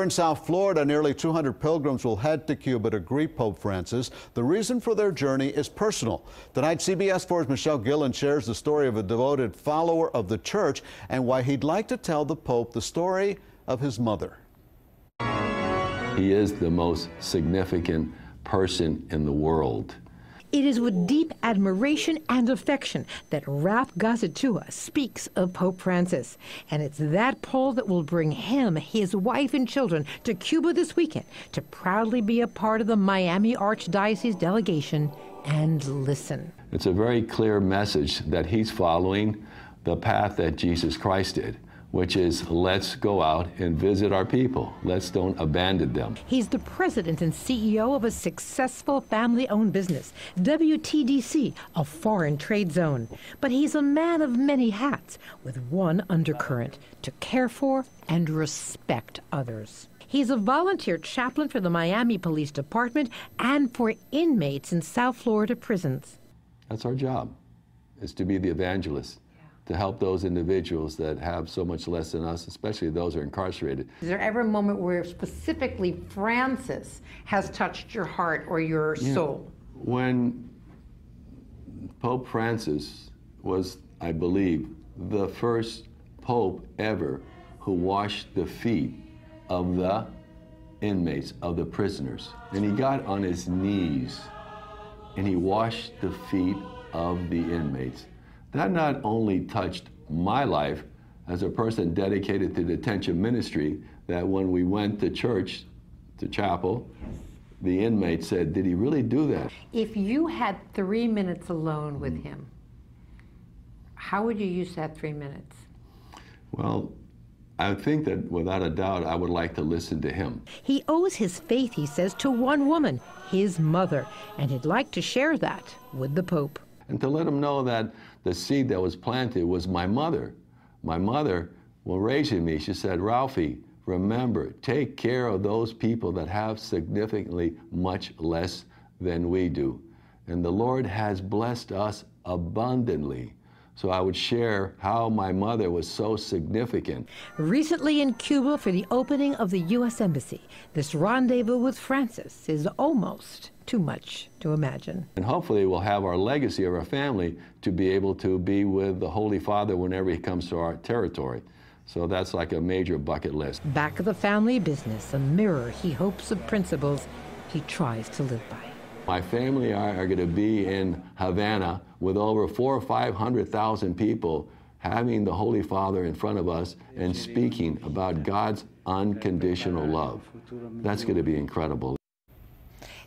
In South Florida, nearly 200 pilgrims will head to Cuba to greet Pope Francis. The reason for their journey is personal. Tonight, CBS 4's Michelle Gillen shares the story of a devoted follower of the church and why he'd like to tell the Pope the story of his mother. He is the most significant person in the world. It is with deep admiration and affection that Ralph Gazzatua speaks of Pope Francis. And it's that poll that will bring him, his wife, and children to Cuba this weekend to proudly be a part of the Miami Archdiocese delegation and listen. It's a very clear message that he's following the path that Jesus Christ did, which is let's go out and visit our people. Let's don't abandon them. He's the president and CEO of a successful family-owned business, WTDC, a foreign trade zone. But he's a man of many hats, with one undercurrent: to care for and respect others. He's a volunteer chaplain for the Miami Police Department and for inmates in South Florida prisons. That's our job, is to be the evangelist, to help those individuals that have so much less than us, especially those who are incarcerated. Is there ever a moment where specifically Francis has touched your heart or your soul? When Pope Francis was, I believe, the first Pope ever who washed the feet of the inmates, of the prisoners. And he got on his knees and he washed the feet of the inmates. That not only touched my life as a person dedicated to detention ministry, that when we went to church, to chapel, the inmate said, did he really do that? If you had 3 minutes alone with him, how would you use that 3 minutes? Well, I think that without a doubt, I would like to listen to him. He owes his faith, he says, to one woman, his mother, and he'd like to share that with the Pope. And to let him know that the seed that was planted was my mother. My mother, while raising me, she said, Ralphie, remember, take care of those people that have significantly much less than we do. And the Lord has blessed us abundantly. So I would share how my mother was so significant. Recently in Cuba for the opening of the U.S. Embassy, this rendezvous with Francis is almost too much to imagine. And hopefully we'll have our legacy of our family to be able to be with the Holy Father whenever he comes to our territory. So that's like a major bucket list. Back of the family business, a mirror he hopes of principles he tries to live by. My family are going to be in Havana with over 400,000 or 500,000 people having the Holy Father in front of us and speaking about God's unconditional love. That's going to be incredible.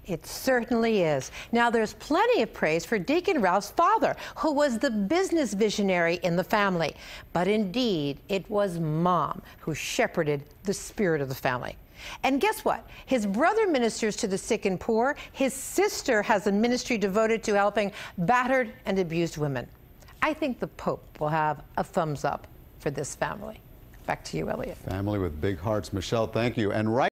It certainly is. Now, there's plenty of praise for Deacon Ralph's father, who was the business visionary in the family. But indeed, it was Mom who shepherded the spirit of the family. And guess what? His brother ministers to the sick and poor. His sister has a ministry devoted to helping battered and abused women. I think the Pope will have a thumbs up for this family. Back to you, Elliot. Family with big hearts. Michelle, thank you. And right